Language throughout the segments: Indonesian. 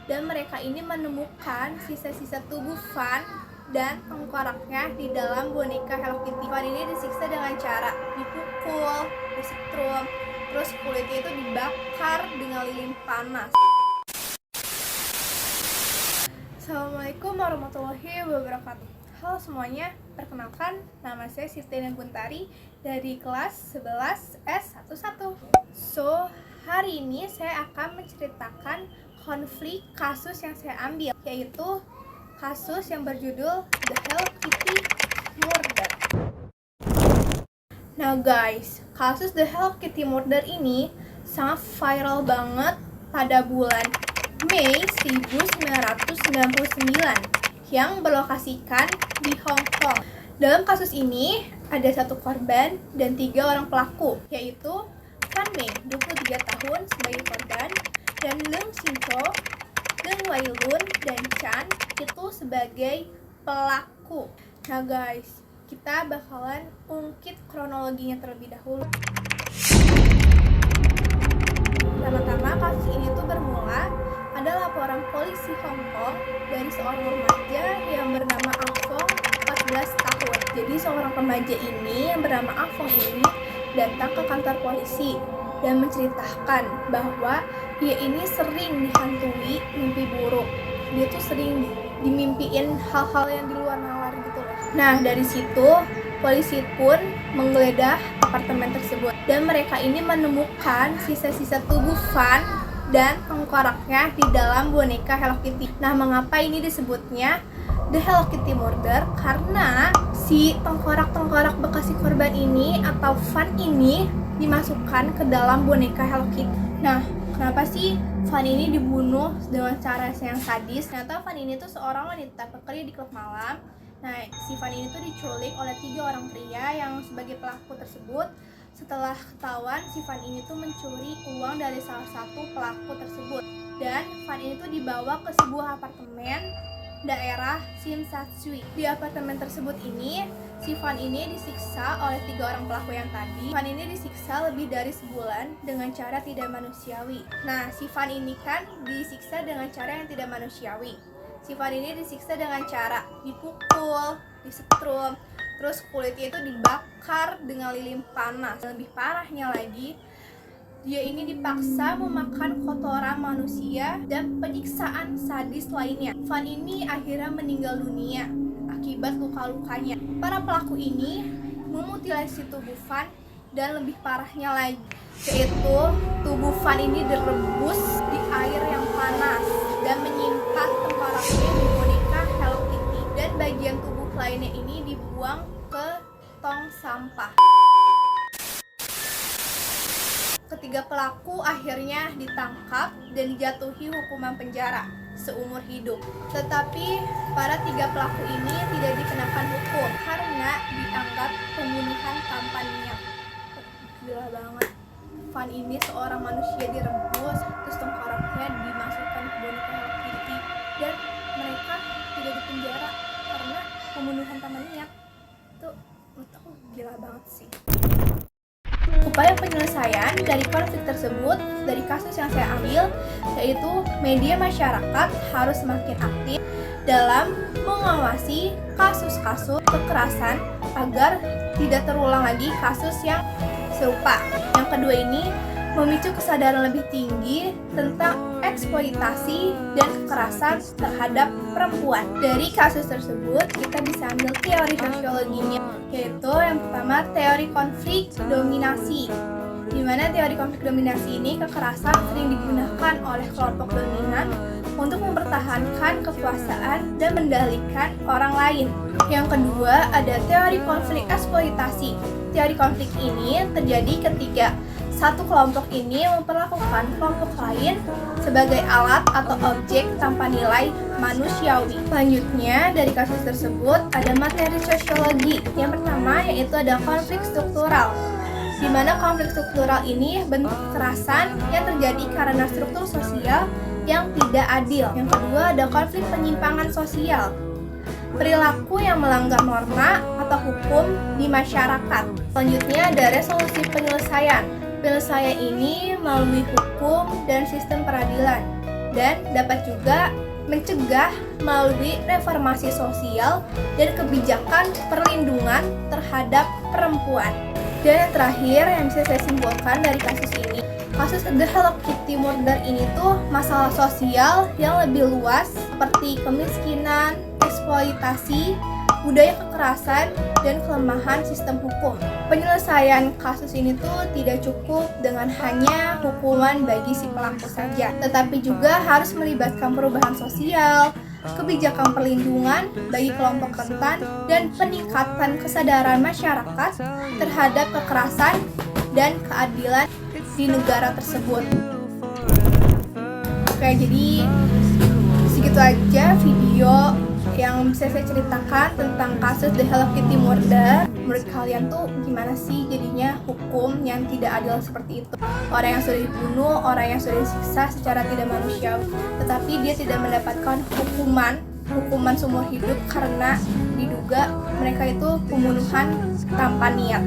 dan mereka ini menemukan sisa-sisa tubuh Van dan tengkoraknya di dalam boneka Hello Kitty. Van ini disiksa dengan cara dipukul, disetrum, terus kulitnya itu dibakar dengan lilin panas. Assalamualaikum warahmatullahi wabarakatuh. Halo semuanya, perkenalkan nama saya Siftina Guntari dari kelas 11 S11. So, hari ini saya akan menceritakan konflik kasus yang saya ambil, yaitu kasus yang berjudul The Hello Kitty Murder. Nah guys, kasus The Hello Kitty Murder ini sangat viral banget pada bulan Mei 1999 yang berlokasikan di Hong Kong. Dalam kasus ini ada satu korban dan 3 orang pelaku, yaitu Van Mei, 23 tahun sebagai korban, dan Leung Shin-cho, Leung Wai-lun, dan Chan itu sebagai pelaku. Nah guys, kita bakalan ungkit kronologinya terlebih dahulu. Pertama-tama kasus ini tuh bermula ada laporan polisi Hong Kong dari seorang remaja yang bernama Afong, 14 tahun. Jadi seorang remaja ini yang bernama Afong ini datang ke kantor polisi dan menceritakan bahwa dia ini sering dihantui mimpi buruk. Dia tuh sering dimimpiin hal-hal yang di luar nalar gitu loh. Nah, dari situ polisi pun menggeledah apartemen tersebut dan mereka ini menemukan sisa-sisa tubuh Van dan tengkoraknya di dalam boneka Hello Kitty. Nah, mengapa ini disebutnya The Hello Kitty Murder? Karena si tengkorak-tengkorak bekas si korban ini atau Van ini dimasukkan ke dalam boneka Hello Kitty. Nah, kenapa sih Van ini dibunuh dengan cara yang sadis? Ternyata Van ini tuh seorang wanita pekerja di klub malam. Nah, si Van ini tuh diculik oleh 3 orang pria yang sebagai pelaku tersebut. Setelah ketahuan, si Van ini tuh mencuri uang dari salah satu pelaku tersebut. Dan Van ini tuh dibawa ke sebuah apartemen daerah Simsatsui. Di apartemen tersebut ini, si Van ini disiksa oleh 3 orang pelaku yang tadi. Van ini disiksa lebih dari sebulan dengan cara tidak manusiawi. Nah, si Van ini kan disiksa dengan cara yang tidak manusiawi. Si Van ini disiksa dengan cara dipukul, disetrum, terus kulitnya itu dibakar dengan lilin panas. Lebih parahnya lagi, dia ini dipaksa memakan kotoran manusia dan penyiksaan sadis lainnya. Van ini akhirnya meninggal dunia akibat luka-lukanya. Para pelaku ini memutilasi tubuh Van dan lebih parahnya lagi, yaitu tubuh Van ini direbus di air yang panas dan menyimpan tengkoraknya di boneka Hello Kitty, dan bagian tubuh lainnya ini dibuang ke tong sampah. Ketiga pelaku akhirnya ditangkap dan dijatuhi hukuman penjara seumur hidup. Tetapi para 3 pelaku ini tidak dikenakan hukum karena dianggap pembunuhan tanpa niat. Gila banget. Van ini seorang manusia direbus, terus tengkoraknya dimasukkan ke boneka Hello Kitty, dan mereka tidak dipenjara karena pembunuhan tanpa niat. Itu menurut aku gila banget sih. Upaya penyelesaian dari konflik tersebut dari kasus yang saya ambil, yaitu media masyarakat harus semakin aktif dalam mengawasi kasus-kasus kekerasan agar tidak terulang lagi kasus yang serupa. Yang kedua ini memicu kesadaran lebih tinggi tentang eksploitasi dan kekerasan terhadap perempuan. Dari kasus tersebut kita bisa ambil teori sosiologinya, yaitu yang pertama teori konflik dominasi, di mana teori konflik dominasi ini kekerasan sering digunakan oleh kelompok dominan untuk mempertahankan kekuasaan dan mengendalikan orang lain. Yang kedua ada teori konflik eksploitasi. Teori konflik ini terjadi ketika satu kelompok ini memperlakukan kelompok lain sebagai alat atau objek tanpa nilai manusiawi. Selanjutnya dari kasus tersebut ada materi sosiologi. Yang pertama yaitu ada konflik struktural, di mana konflik struktural ini bentuk kekerasan yang terjadi karena struktur sosial yang tidak adil. Yang kedua ada konflik penyimpangan sosial, perilaku yang melanggar norma atau hukum di masyarakat. Selanjutnya ada resolusi penyelesaian. Penyelesaian ini melalui hukum dan sistem peradilan. dan dapat juga mencegah melalui reformasi sosial dan kebijakan perlindungan terhadap perempuan. Dan yang terakhir yang bisa saya simpulkan dari kasus ini, kasus The Hello Kitty Murder ini tuh masalah sosial yang lebih luas seperti kemiskinan, eksploitasi, budaya kekerasan, dan kelemahan sistem hukum. Penyelesaian kasus ini tuh tidak cukup dengan hanya hukuman bagi si pelaku saja, tetapi juga harus melibatkan perubahan sosial, kebijakan perlindungan bagi kelompok rentan, dan peningkatan kesadaran masyarakat terhadap kekerasan dan keadilan di negara tersebut. Oke, jadi segitu aja video yang bisa saya ceritakan tentang kasus The Hello Kitty Murder. Menurut kalian tuh gimana sih jadinya hukum yang tidak adil seperti itu? Orang yang sudah dibunuh, orang yang sudah disiksa secara tidak manusiawi, tetapi dia tidak mendapatkan hukuman seumur hidup karena diduga mereka itu pembunuhan tanpa niat.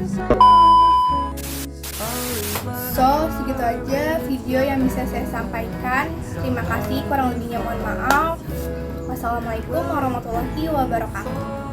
So, segitu aja video yang bisa saya sampaikan. Terima kasih, kurang lebihnya mohon maaf. Wassalamualaikum warahmatullahi wabarakatuh.